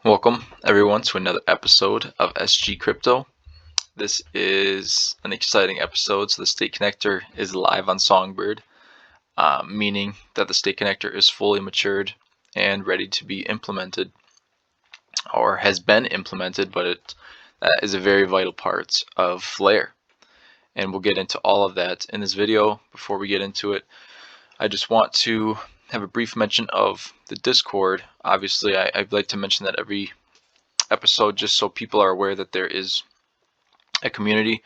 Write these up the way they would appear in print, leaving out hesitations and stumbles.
Welcome everyone to another episode of SG Crypto. This is an exciting episode. So the state connector is live on Songbird, meaning that the state connector is fully matured and ready to be implemented, or has been implemented, but it is a very vital part of Flare. And we'll get into all of that in this video. Before we get into it, I just want to have a brief mention of the Discord. Obviously, I'd like to mention that every episode just so people are aware that there is a community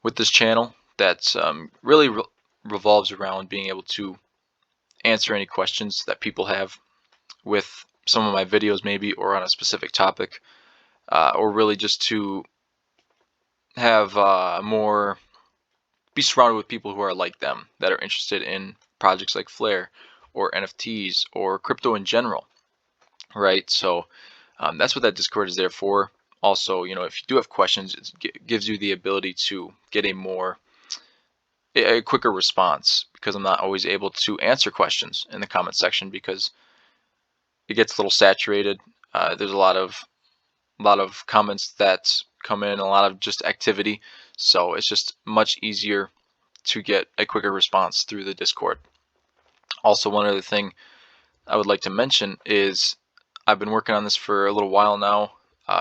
with this channel that really revolves around being able to answer any questions that people have with some of my videos maybe, or on a specific topic, or really just to have be surrounded with people who are like them, that are interested in projects like Flare or NFTs or crypto in general, right? So that's what that Discord is there for. Also, if you do have questions, it gives you the ability to get a quicker response, because I'm not always able to answer questions in the comment section because it gets a little saturated. There's a lot of comments that come in, a lot of just activity, so it's just much easier to get a quicker response through the Discord. Also, one other thing I would like to mention is I've been working on this for a little while now.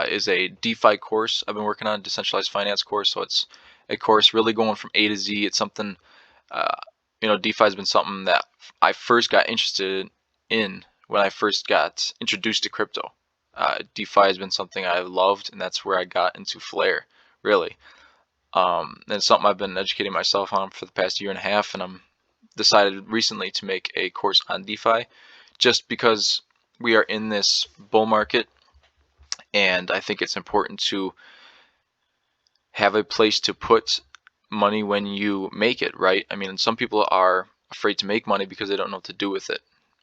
Is a DeFi course I've been working on, decentralized finance course. So it's a course really going from A to Z. It's something, DeFi has been something that I first got interested in when I first got introduced to crypto. DeFi has been something I loved, and that's where I got into Flare, really. And it's something I've been educating myself on for the past year and a half, and I'm decided recently to make a course on DeFi, just because we are in this bull market, and I think it's important to have a place to put money when you make it, right? I mean, some people are afraid to make money because they don't know what to do with it,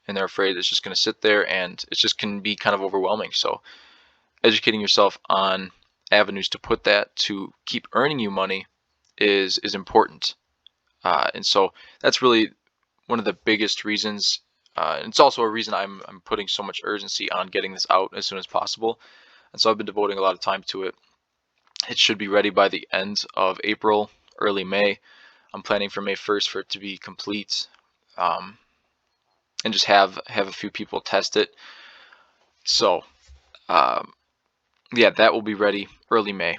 and they're afraid it's just going to sit there, and it just can be kind of overwhelming. So educating yourself on avenues to put that to keep earning you money is important. And so that's really one of the biggest reasons. And it's also a reason I'm putting so much urgency on getting this out as soon as possible. And so I've been devoting a lot of time to it. It should be ready by the end of April, early May. I'm planning for May 1st for it to be complete, and just have a few people test it. So yeah, that will be ready early May,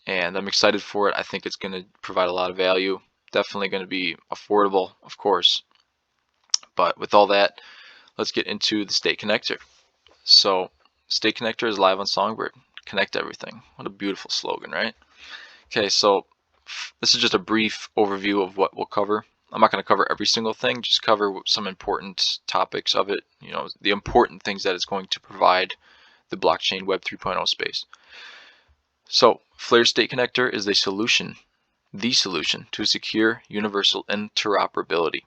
and I'm excited for it. I think it's going to provide a lot of value. Definitely going to be affordable, of course. But with all that, let's get into the state connector. So state connector is live on Songbird. Connect everything. What a beautiful slogan, right? Okay, so this is just a brief overview of what we'll cover. I'm not going to cover every single thing, just cover some important topics of it, the important things that it's going to provide the blockchain Web 3.0 space. So Flare State Connector is the solution to secure universal interoperability.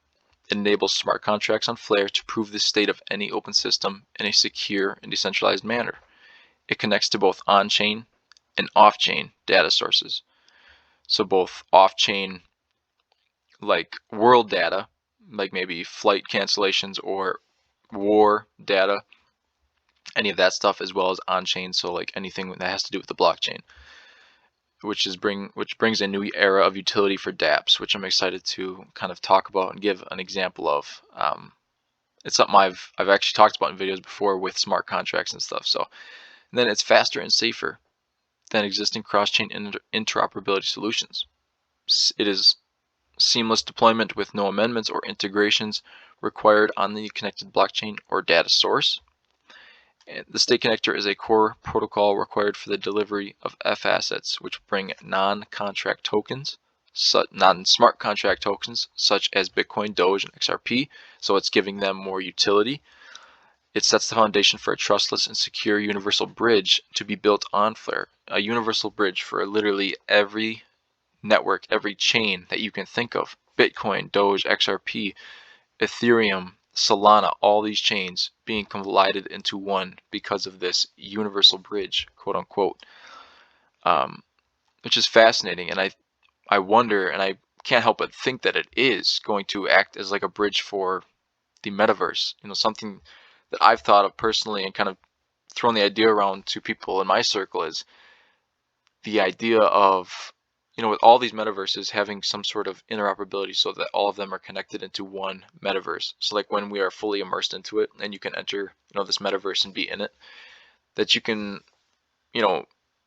It enables smart contracts on Flare to prove the state of any open system in a secure and decentralized manner. It connects to both on-chain and off-chain data sources. So both off-chain, like world data, like maybe flight cancellations or war data, any of that stuff, as well as on-chain, so like anything that has to do with the blockchain, which brings a new era of utility for dApps, which I'm excited to kind of talk about and give an example of. It's something I've actually talked about in videos before with smart contracts and stuff. So, and then it's faster and safer than existing cross-chain interoperability solutions. It is seamless deployment with no amendments or integrations required on the connected blockchain or data source. And the state connector is a core protocol required for the delivery of F assets, which bring non-contract tokens, non-smart contract tokens, such as Bitcoin, Doge, and XRP. So it's giving them more utility. It sets the foundation for a trustless and secure universal bridge to be built on Flare. A universal bridge for literally every network, every chain that you can think of. Bitcoin, Doge, XRP, Ethereum, Solana, all these chains being collided into one because of this universal bridge, quote unquote, which is fascinating. And I wonder, and I can't help but think that it is going to act as like a bridge for the metaverse, something that I've thought of personally and kind of thrown the idea around to people in my circle is the idea of, with all these metaverses having some sort of interoperability so that all of them are connected into one metaverse. So like when we are fully immersed into it and you can enter, this metaverse and be in it, that you can,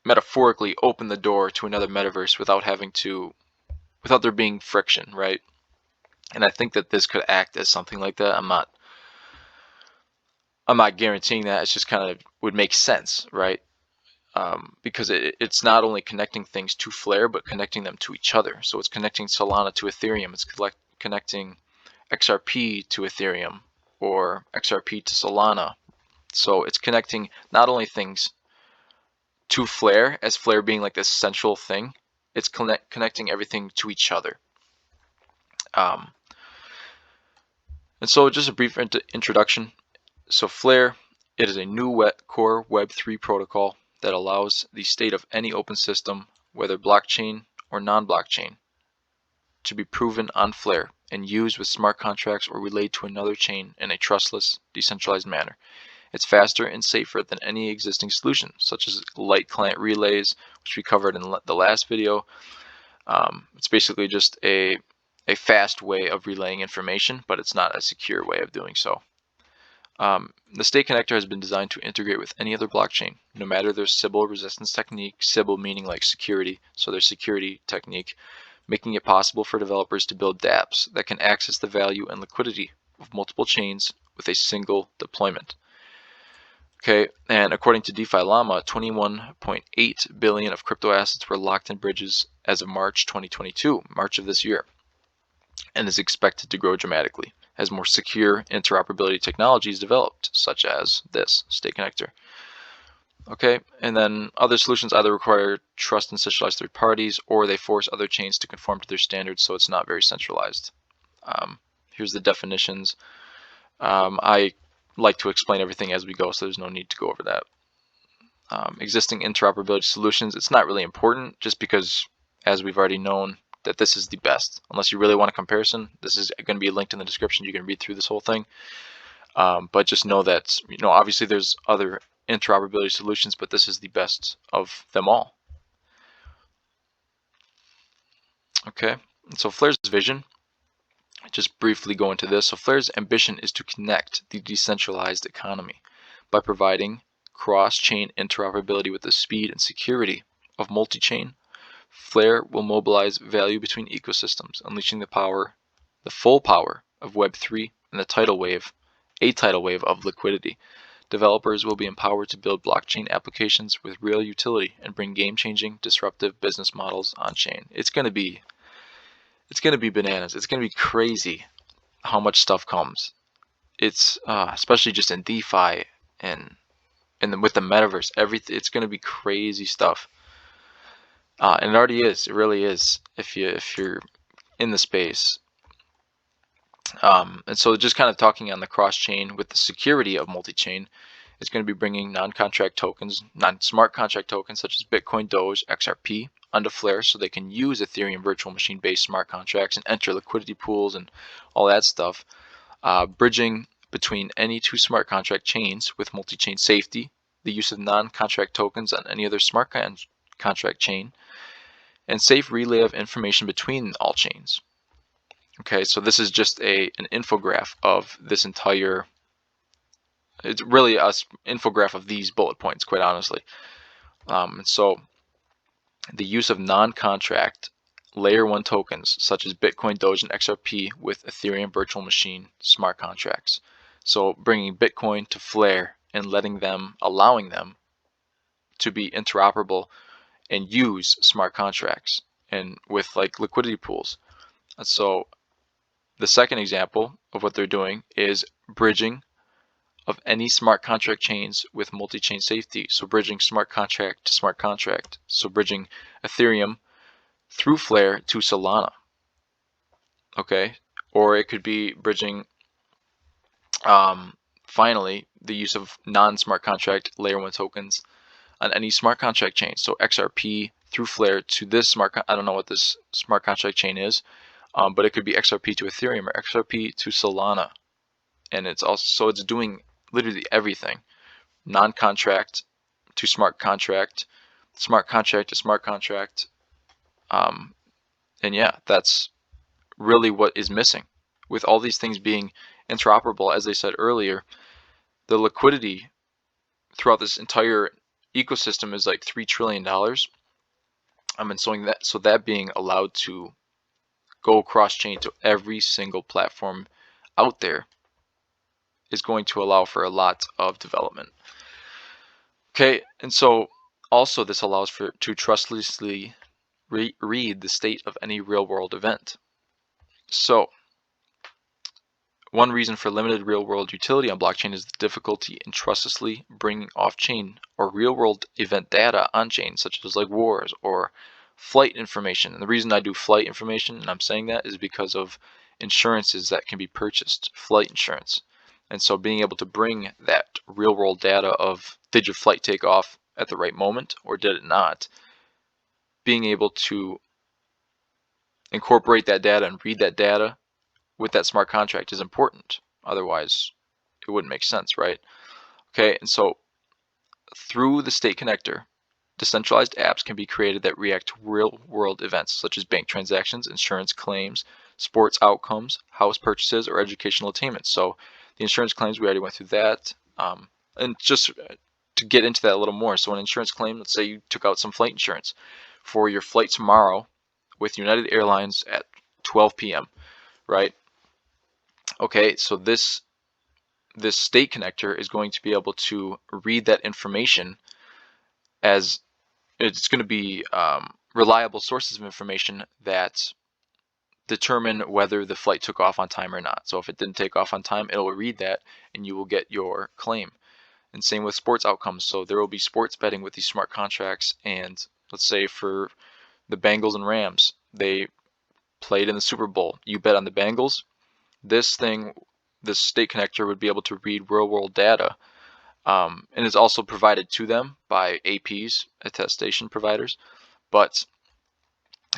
metaphorically open the door to another metaverse without there being friction, right? And I think that this could act as something like that. I'm not guaranteeing that. It's just kind of would make sense, right? Because it's not only connecting things to Flare, but connecting them to each other. So it's connecting Solana to Ethereum. It's connecting XRP to Ethereum or XRP to Solana. So it's connecting not only things to Flare, as Flare being like this central thing, it's connecting everything to each other. And so just a brief introduction. So Flare, it is a new core Web3 protocol that allows the state of any open system, whether blockchain or non-blockchain, to be proven on Flare and used with smart contracts or relayed to another chain in a trustless, decentralized manner. It's faster and safer than any existing solution, such as light client relays, which we covered in the last video. It's basically just a fast way of relaying information, but it's not a secure way of doing so. The stateconnector has been designed to integrate with any other blockchain, no matter their Sybil resistance technique, Sybil meaning like security, so their security technique, making it possible for developers to build dApps that can access the value and liquidity of multiple chains with a single deployment. Okay, and according to DeFi Llama, 21.8 billion of crypto assets were locked in bridges as of March 2022, March of this year, and is expected to grow dramatically as more secure interoperability technologies developed, such as this stateconnector. Okay, and then other solutions either require trust in centralized third parties, or they force other chains to conform to their standards, so it's not very centralized. Here's the definitions. I like to explain everything as we go, so there's no need to go over that. Existing interoperability solutions, it's not really important, just because, as we've already known, that this is the best. Unless you really want a comparison, this is going to be linked in the description. You can read through this whole thing. But just know that, obviously there's other interoperability solutions, but this is the best of them all. Okay, and so Flare's vision, just briefly go into this. So Flare's ambition is to connect the decentralized economy by providing cross-chain interoperability with the speed and security of multi-chain. Flare will mobilize value between ecosystems, unleashing the full power of Web3 and a tidal wave of liquidity. Developers will be empowered to build blockchain applications with real utility and bring game-changing, disruptive business models on-chain. It's going to be bananas. It's going to be crazy how much stuff comes. It's especially just in DeFi and with the metaverse. Everything. It's going to be crazy stuff. And it already is. It really is. If you're in the space. And so just kind of talking on the cross-chain with the security of multi-chain, it's going to be bringing non-contract tokens, non-smart contract tokens such as Bitcoin, Doge, XRP onto Flare, so they can use Ethereum virtual machine-based smart contracts and enter liquidity pools and all that stuff. Bridging between any two smart contract chains with multi-chain safety, the use of non-contract tokens on any other smart contract chain, and safe relay of information between all chains. Okay, so this is just an infograph of this entire, it's really an infograph of these bullet points, quite honestly. So the use of non-contract layer 1 tokens such as Bitcoin, Doge, and XRP with Ethereum virtual machine smart contracts. So bringing Bitcoin to Flare and allowing them to be interoperable and use smart contracts and with like liquidity pools. And so the second example of what they're doing is bridging of any smart contract chains with multi-chain safety. So bridging smart contract to smart contract. So bridging Ethereum through Flare to Solana. Okay, or it could be bridging finally the use of non-smart contract layer 1 tokens on any smart contract chain. So XRP through Flare to this I don't know what this smart contract chain is, but it could be XRP to Ethereum or XRP to Solana, and it's doing literally everything. non-contract to smart contract to smart contract. And yeah, that's really what is missing. With all these things being interoperable, as I said earlier, the liquidity throughout this entire ecosystem is like $3 trillion. And so that being allowed to go cross-chain to every single platform out there is going to allow for a lot of development. Okay, and so also this allows for to trustlessly read the state of any real-world event. So one reason for limited real-world utility on blockchain is the difficulty in trustlessly bringing off-chain or real-world event data on-chain, such as like wars or flight information. And the reason I do flight information, and I'm saying that, is because of insurances that can be purchased, flight insurance. And so being able to bring that real-world data of did your flight take off at the right moment or did it not, being able to incorporate that data and read that data with that smart contract is important. Otherwise, it wouldn't make sense, right? Okay, and so through the state connector, decentralized apps can be created that react to real-world events such as bank transactions, insurance claims, sports outcomes, house purchases, or educational attainment. So the insurance claims, we already went through that. And just to get into that a little more, so an insurance claim, let's say you took out some flight insurance for your flight tomorrow with United Airlines at 12 p.m., right? Okay, so this state connector is going to be able to read that information, as it's going to be reliable sources of information that determine whether the flight took off on time or not. So if it didn't take off on time, it'll read that and you will get your claim. And same with sports outcomes. So there will be sports betting with these smart contracts, and let's say for the Bengals and Rams, they played in the Super Bowl. You bet on the Bengals. This state connector would be able to read real-world data, and is also provided to them by APs, attestation providers, but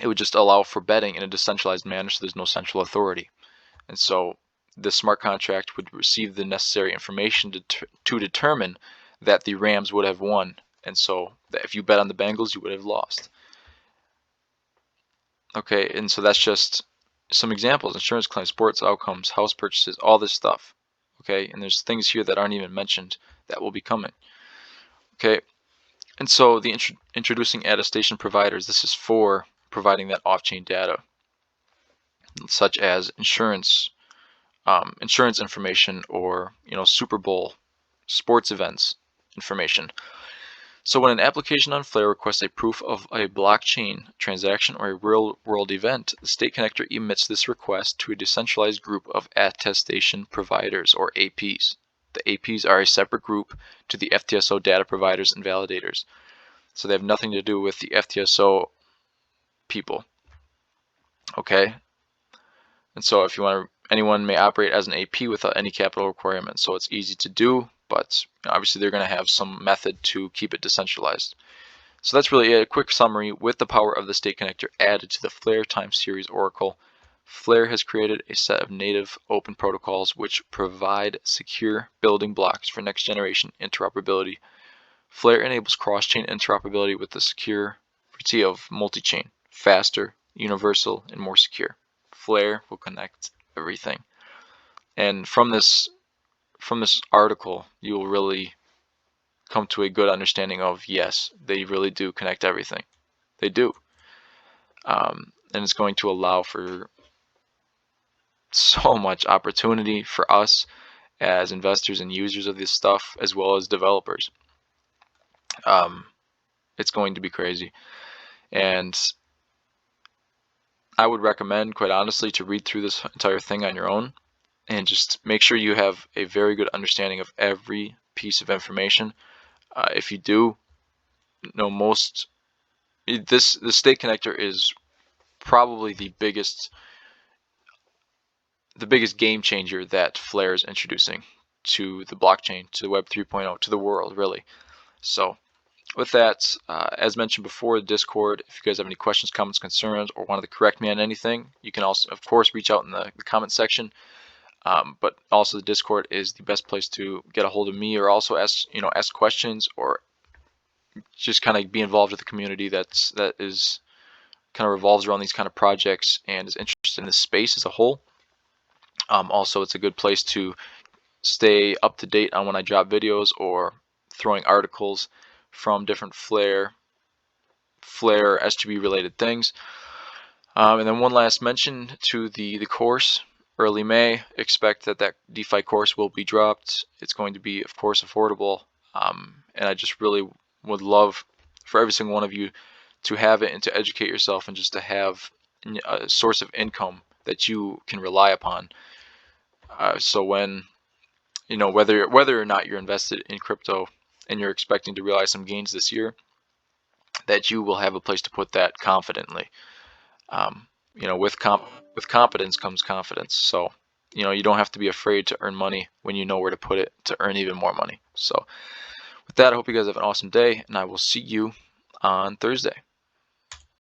it would just allow for betting in a decentralized manner, so there's no central authority. And so the smart contract would receive the necessary information to determine that the Rams would have won, and so that if you bet on the Bengals, you would have lost. Okay, and so that's just some examples: insurance claims, sports outcomes, house purchases, all this stuff. Okay, and there's things here that aren't even mentioned that will be coming. Okay, and so the introducing attestation providers, this is for providing that off-chain data, such as insurance information, or Super Bowl sports events information. So when an application on Flare requests a proof of a blockchain transaction or a real-world event, the state connector emits this request to a decentralized group of attestation providers, or APs. The APs are a separate group to the FTSO data providers and validators. So they have nothing to do with the FTSO people. Okay? And so if you want to, anyone may operate as an AP without any capital requirements. So it's easy to do, but obviously they're going to have some method to keep it decentralized. So that's really a quick summary. With the power of the state connector added to the Flare time series oracle, Flare has created a set of native open protocols which provide secure building blocks for next generation interoperability. Flare enables cross-chain interoperability with the security of multi-chain, faster, universal, and more secure. Flare will connect everything. And from this article, you will really come to a good understanding of, yes, they really do connect everything. They do. And it's going to allow for so much opportunity for us as investors and users of this stuff, as well as developers. It's going to be crazy. And I would recommend, quite honestly, to read through this entire thing on your own and just make sure you have a very good understanding of every piece of information. If you do know the state connector is probably the biggest game changer that Flare is introducing to the blockchain, to Web 3.0, to the world, really. So with that, as mentioned before, the Discord, if you guys have any questions, comments, concerns, or wanted to correct me on anything, you can also, of course, reach out in the comment section. But also the Discord is the best place to get a hold of me, or also ask questions, or just kind of be involved with the community that is kind of revolves around these kind of projects and is interested in the space as a whole. Also, it's a good place to stay up to date on when I drop videos or throwing articles from different Flare SGB related things. And then one last mention to the course. Early May, expect that DeFi course will be dropped. It's going to be, of course, affordable. And I just really would love for every single one of you to have it and to educate yourself, and just to have a source of income that you can rely upon. So when, whether or not you're invested in crypto and you're expecting to realize some gains this year, that you will have a place to put that confidently. With competence comes confidence. So, you don't have to be afraid to earn money when you know where to put it to earn even more money. So with that, I hope you guys have an awesome day, and I will see you on Thursday.